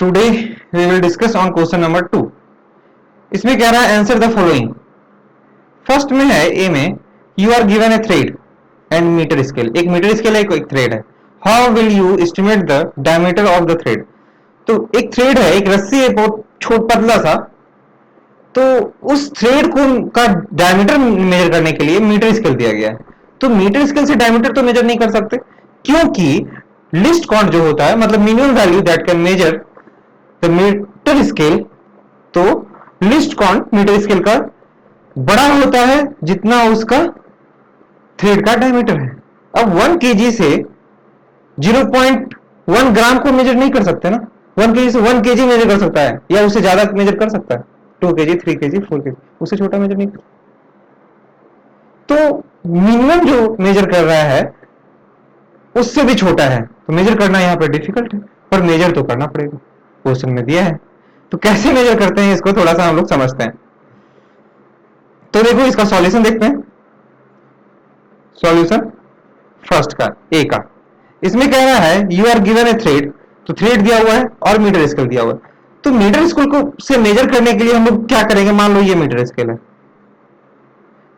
Today we will discuss on question number 2। इसमें कह रहा है आंसर द फॉलोइंग। फर्स्ट में है ए में, you are given a thread and metre scale. एक मीटर स्केल है, एक थ्रेड है। How will you estimate the diameter of the thread. तो एक थ्रेड है, एक रस्सी है बहुत छोट पतला सा, तो उस थ्रेड को का डायमीटर मेजर करने के लिए मीटर स्केल दिया गया है। तो मीटर स्केल से डायमीटर तो मेजर नहीं कर सकते, क्योंकि लिस्ट काउंट जो होता है, मतलब minimum value that can measure the metre scale, तो लिस्ट काउंट मीटर स्केल का बड़ा होता है जितना उसका थ्रेड का डायमीटर है। अब 1 केजी से 0.1 ग्राम को मेजर नहीं कर सकते ना। 1 केजी से 1 केजी मेजर कर सकता है, या उससे ज्यादा मेजर कर सकता है, 2 केजी, 3 केजी, 4 केजी, उससे छोटा मेजर नहीं कर। तो मिनिमम जो मेजर कर रहा है उससे भी छोटा है, तो मेजर करना यहाँ पर डिफिकल्ट है, पर मेजर तो करना पड़ेगा, क्वेश्चन में दिया है। तो कैसे मेजर करते हैं इसको थोड़ा सा हम लोग समझते हैं। तो देखो इसका सॉल्यूशन देखते हैं। सॉल्यूशन फर्स्ट का, ए का, इसमें कह रहा है you are given a thread, तो थ्रेड दिया हुआ है और मीटर स्केल दिया हुआ है। तो मीटर स्केल को से मेजर करने के लिए हम लोग क्या करेंगे, मान लो ये मीटर स्केल है,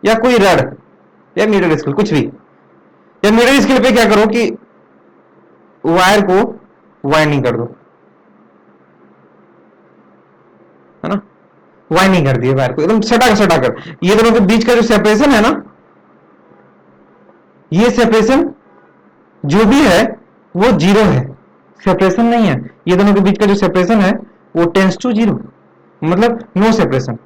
या कोई रड, या मीटर स्केल कुछ भी, या मीटर स्केल पे क्या करो कि वायर को वाइंडिंग कर दो, है ना। वाइंडिंग कर दिए वायर को एकदम सटा कर। ये दोनों के बीच का जो सेपरेशन है ना, ये सेपरेशन जो भी है वो 0 है, सेपरेशन नहीं है। ये दोनों के बीच का जो सेपरेशन है वो टेंस टू 0, मतलब नो सेपरेशन।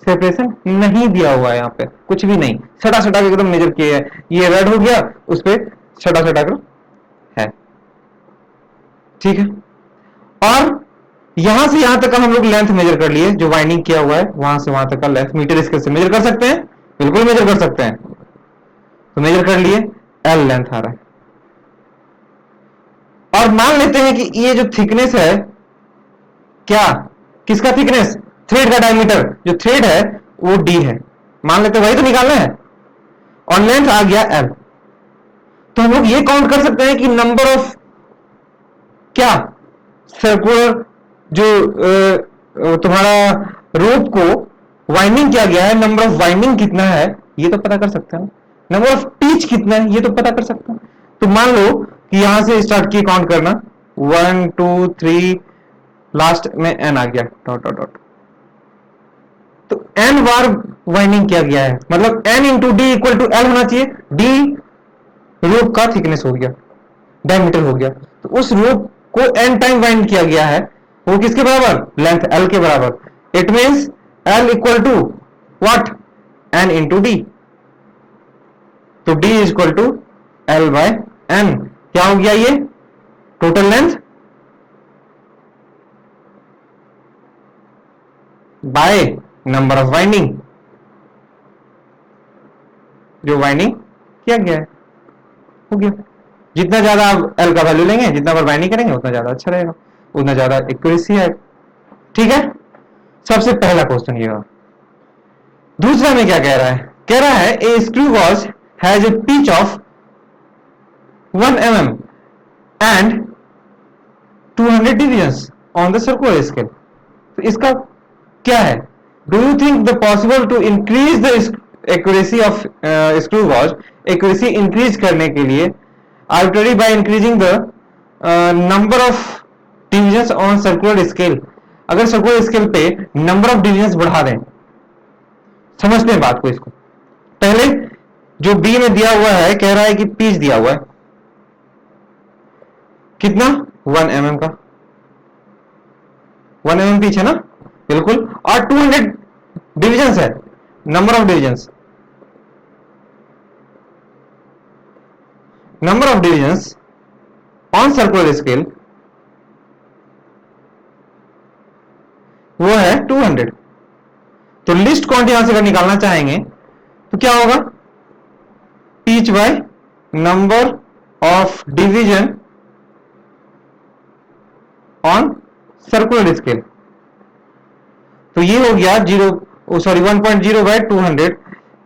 सेपरेशन नहीं दिया हुआ है यहाँ पे, कुछ भी नहीं, सटा के एकदम मेजर किया है। ये रेड हो गया, उस पर सटा कर है, ठीक है। और यहां से यहां तक का हम लोग लेंथ मेजर कर लिए, जो वाइंडिंग किया हुआ है वहां से वहां तक का लेंथ मीटर स्केल से मेजर कर सकते हैं, बिल्कुल मेजर कर सकते हैं। तो मेजर कर लिए, L लेंथ आ रहा है। और मान लेते हैं कि ये जो थिकनेस है, क्या, किसका थिकनेस, थ्रेड का डायमीटर, जो थ्रेड है वो D है, मान लेते हैं, वही तो निकालना है। और लेंथ आ गया L। तो हम लोग ये काउंट कर सकते हैं कि नंबर ऑफ क्या सर्कुलर जो तुम्हारा रोप को वाइंडिंग किया गया है, नंबर ऑफ वाइंडिंग कितना है ये तो पता कर सकते हैं। नंबर ऑफ टीच कितना है ये तो पता कर सकते हैं। तो मान लो कि यहां से स्टार्ट किए काउंट करना, 1 2 3, लास्ट में n आ गया, डॉट डॉट डॉट। तो n बार वाइंडिंग किया गया है, मतलब n into d equal to L होना चाहिए। d रोप का थिकनेस हो गया, डायमीटर हो गया, तो उस रोप को n टाइम वाइंड किया गया है, वो किसके बराबर, लेंथ L के बराबर। It means L equal to what, n into d. तो d is equal to L by n। क्या हो गया ये, total length by number of winding, जो वाइंडिंग किया गया है, हो गया। जितना ज्यादा आप L का वैल्यू लेंगे, जितना बार वाइंडिंग करेंगे उतना ज्यादा अच्छा रहेगा, उतना ज्यादा एक्यूरेसी है, ठीक है। सबसे पहला क्वेश्चन ये। दूसरा में क्या कह रहा है, कह रहा है a screw gauge has a pitch of 1 mm and 200 divisions on the circular scale. तो इसका क्या है, do you think the possible to increase the accuracy of screw gauge, accuracy increase करने के लिए arbitrary by increasing the number of divisions on circular scale. अगर circular scale पे number of divisions बढ़ा दें, समझते हैं बात को। इसको पहले जो बी में दिया हुआ है, कह रहा है कि पीच दिया हुआ है कितना, 1 mm का, 1 mm पीच है ना, बिल्कुल। और 200 डिविजन्स है, number of divisions, number of divisions on circular scale वो है 200। तो लिस्ट काउंट यहां से अगर निकालना चाहेंगे तो क्या होगा, pitch by number of division on circular scale. तो ये हो गया 1.0 by 200।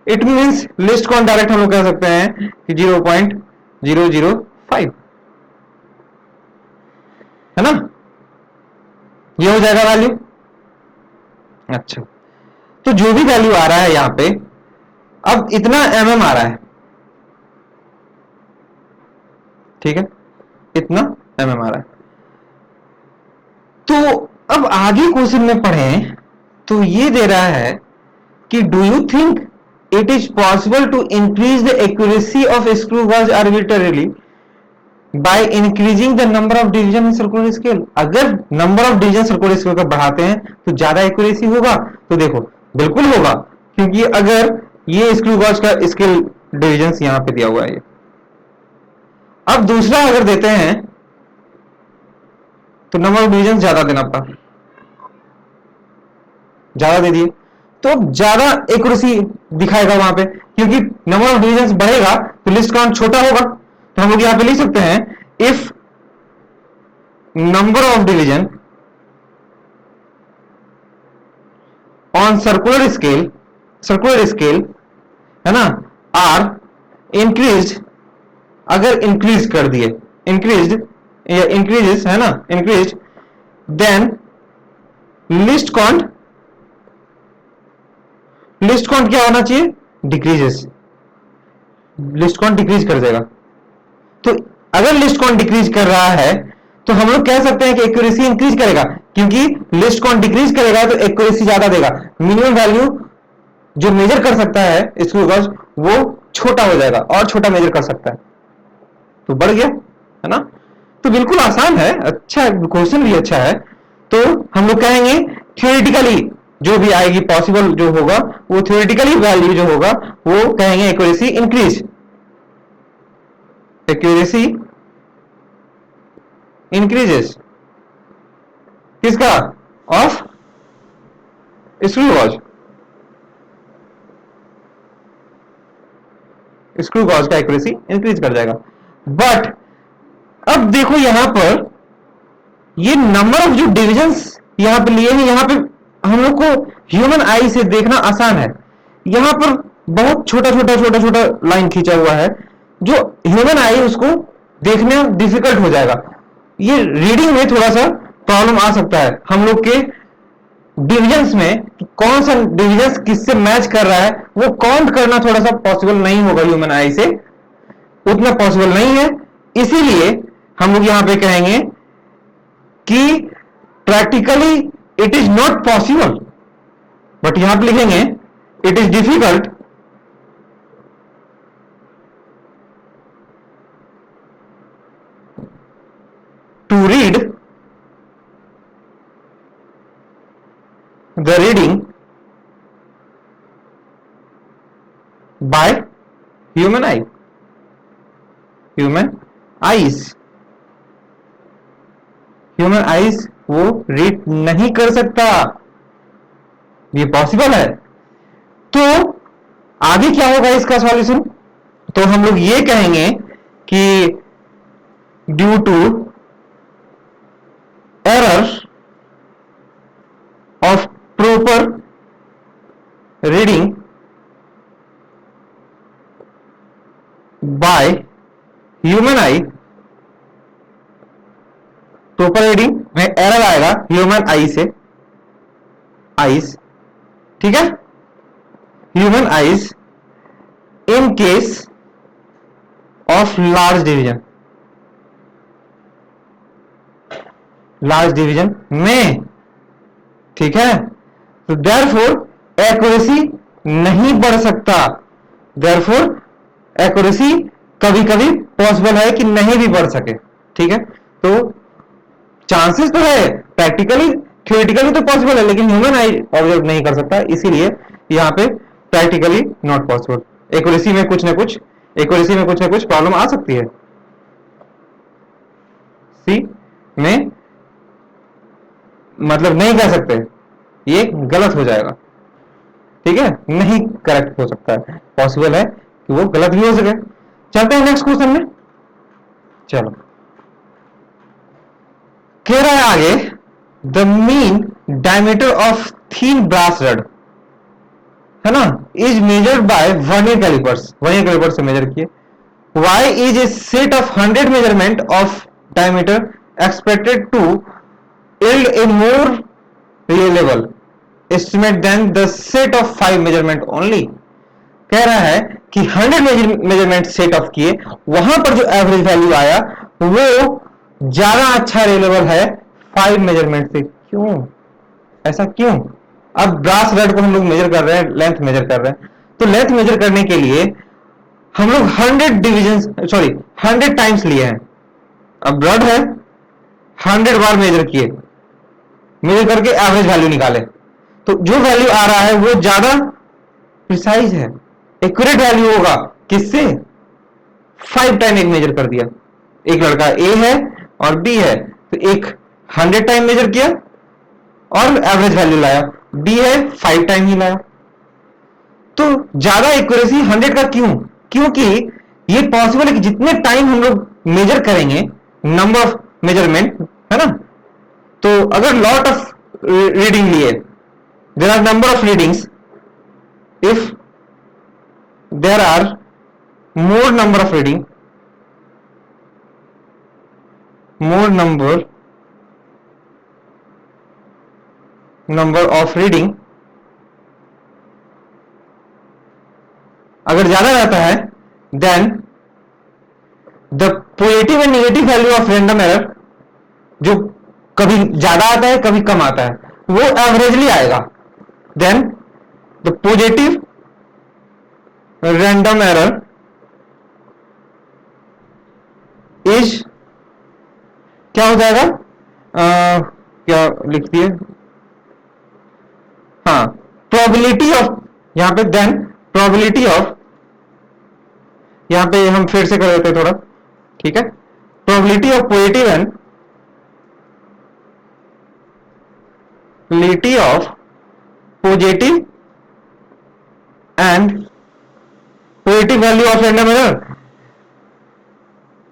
It means least count direct हम लोग कह सकते हैं कि 0.005। है ना, ये हो जाएगा वैल्यू। अच्छा, तो जो भी वैल्यू आ रहा है यहां पे, अब इतना mm आ रहा है, ठीक है, इतना mm आ रहा है। तो अब आगे क्वेश्चन में पढ़ें तो ये दे रहा है कि do you think it is possible to increase the accuracy of screw gauge arbitrarily by increasing the number of division in circular scale. अगर number of division circular scale का बढ़ाते हैं तो ज्यादा एक्यूरेसी होगा। तो देखो बिल्कुल होगा, क्योंकि अगर ये स्क्रू गॉज का स्केल डिवीजन यहां पे दिया हुआ है। अब दूसरा अगर देते हैं तो नंबर ऑफ डिवीजन ज्यादा देना पड़ा, ज्यादा दे दिए तो ज्यादा एक्यूरेसी दिखाएगा वहां पे, क्योंकि नंबर ऑफ डिवीजन बढ़ेगा तो लिस्ट काउंट छोटा होगा। तो हम लोग यहां पे लिख सकते हैं if number of division on circular scale है ना आर इंक्रीज, अगर इंक्रीज कर दिए, इंक्रीजेस है ना, इंक्रीज, देन लिस्ट काउंट क्या होना चाहिए, डिक्रीजेस, लिस्ट काउंट डिक्रीज कर देगा। तो अगर लिस्ट काउंट डिक्रीज कर रहा है तो हम लोग कह सकते हैं कि एक्यूरेसी इंक्रीज करेगा, क्योंकि लिस्ट काउंट डिक्रीज करेगा तो एक्यूरेसी ज्यादा देगा। मिनिमम वैल्यू जो मेजर कर सकता है स्क्रू गॉज वो छोटा हो जाएगा, और छोटा मेजर कर सकता है, तो बढ़ गया, है ना। तो बिल्कुल आसान है, अच्छा क्वेश्चन भी अच्छा है। तो हम लोग कहेंगे थ्योरेटिकली जो भी आएगी पॉसिबल जो होगा वो थ्योरेटिकली वैल्यू जो होगा वो कहेंगे एक्यूरेसी इंक्रीज, एक्यूरेसी इंक्रीजेस किसका, of screw gauge, screw gauge का एक्यूरेसी इंक्रीज कर जाएगा। बट अब देखो यहां पर ये नंबर ऑफ जो डिविजन्स यहां पे लिए हैं, यहां पे हम लोग को ह्यूमन आई से देखना आसान है। यहां पर बहुत छोटा छोटा लाइन खींचा हुआ है, जो ह्यूमन आई उसको देखने डिफिकल्ट हो जाएगा। ये रीडिंग में थोड़ा सा प्रॉब्लम आ सकता है हम लोग के डिविजन्स में, कौन सा डिविजन्स किससे मैच कर रहा है वो काउंट करना थोड़ा सा पॉसिबल नहीं होगा ह्यूमन आई से, उतना पॉसिबल नहीं है। इसीलिए हम लोग यहां पे कहेंगे कि practically it is not possible, but यहां पे लिखेंगे it is difficult to read the reading by human eye, human eyes वो रीड नहीं कर सकता, ये पॉसिबल है। तो आगे क्या होगा इसका सॉल्यूशन, तो हम लोग ये कहेंगे कि due to error of proper reading by human eye, proper reading में एरर आएगा ह्यूमन आई से, आईज, ठीक है, human eyes in case of large division में, ठीक है। तो देयरफॉर एक्यूरेसी नहीं बढ़ सकता, देयरफॉर एक्यूरेसी कभी कभी पॉसिबल है कि नहीं भी बढ़ सके, ठीक है। तो चांसेस तो है, प्रैक्टिकली थ्योरेटिकली तो पॉसिबल है, लेकिन ह्यूमन आई ऑब्जर्व नहीं कर सकता, इसीलिए यहां पे प्रैक्टिकली नॉट पॉसिबल। एक्यूरेसी में कुछ ना कुछ प्रॉब्लम आ सकती है, सी में मतलब नहीं कह सकते, ये गलत हो जाएगा, ठीक है, नहीं करेक्ट हो सकता है, पॉसिबल है कि वो गलत भी हो सके। चलते हैं नेक्स्ट क्वेश्चन में, चलो कह रहा है आगे, the mean diameter of thin brass rod, है ना, is measured by vernier callipers से मेजर किए। Why is a set of 100 measurement of diameter expected to yield a more reliable estimate than the set of 5 measurement only। कह रहा है कि 100 measurement set of किए, वहां पर जो एवरेज वैल्यू आया वो ज्यादा अच्छा रिलेबल है 5 मेजरमेंट से। क्यों ऐसा क्यों? अब ब्रास रड को हम लोग मेजर कर रहे हैं, लेंथ मेजर कर रहे हैं, तो लेंथ मेजर करने के लिए हम लोग 100 टाइम्स लिए हैं। अब रड है, 100 बार मेजर किए, मेजर करके एवरेज वैल्यू निकाले, तो जो वैल्यू आ रहा है वो ज्यादा प्रिसाइज है, एक्यूरेट वैल्यू होगा। किससे? 5 टाइम एक मेजर कर दिया, एक लड़का ए है और बी है, तो एक 100 टाइम मेजर किया और एवरेज वैल्यू लाया, बी है 5 टाइम ही लाया। तो ज्यादा एक्यूरेसी 100 का क्यों? क्योंकि ये पॉसिबल है कि जितने टाइम हम लोग मेजर करेंगे, नंबर ऑफ मेजरमेंट है ना, तो अगर लॉट ऑफ रीडिंग लिए, there are number of readings, if there are more number of reading, number of reading, अगर ज्यादा रहता है, then the positive and negative value of random error, जो कभी ज्यादा आता है कभी कम आता है, वो एवरेजली आएगा। then the positive random error is क्या हो जाएगा, क्या लिख दिए, हाँ, प्रोबेबिलिटी ऑफ, यहां पे देन प्रोबेबिलिटी ऑफ, यहां पे हम फिर से कर देते हैं थोड़ा, ठीक है, probability of positive and probability of positive and positive value of random error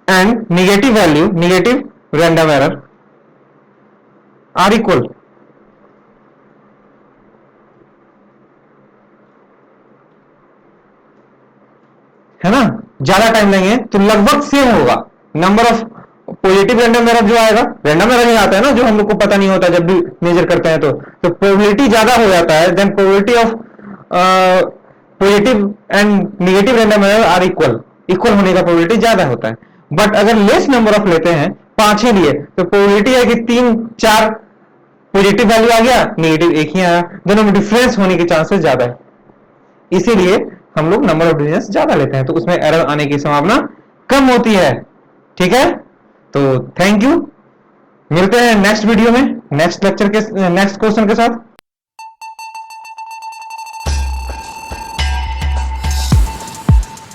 and negative random error are equal। है ना, ज्यादा टाइम लेंगे तो लगभग सेम होगा। Number of positive random error जो आएगा, रैंडम एरर ही आता है ना, जो हम लोग को पता नहीं होता जब भी मेजर करते हैं, तो प्रोबेबिलिटी ज्यादा हो जाता है, then probability of positive and negative random error are equal होने का प्रोबेबिलिटी ज्यादा होता है। बट अगर लेस नंबर ऑफ लेते हैं, 5 ही लिए, तो प्रोबेबिलिटी है कि 3-4 पॉजिटिव वैल्यू आ गया, नेगेटिव एक ही आया, दोनों में डिफरेंस होने के चांसेस ज्यादा है। इसीलिए हम लोग नंबर ऑफ डिविजन ज्यादा लेते हैं, तो उसमें एरर आने की संभावना कम होती है। ठीक है, तो थैंक यू, मिलते हैं नेक्स्ट वीडियो में नेक्स्ट लेक्चर के नेक्स्ट क्वेश्चन के साथ।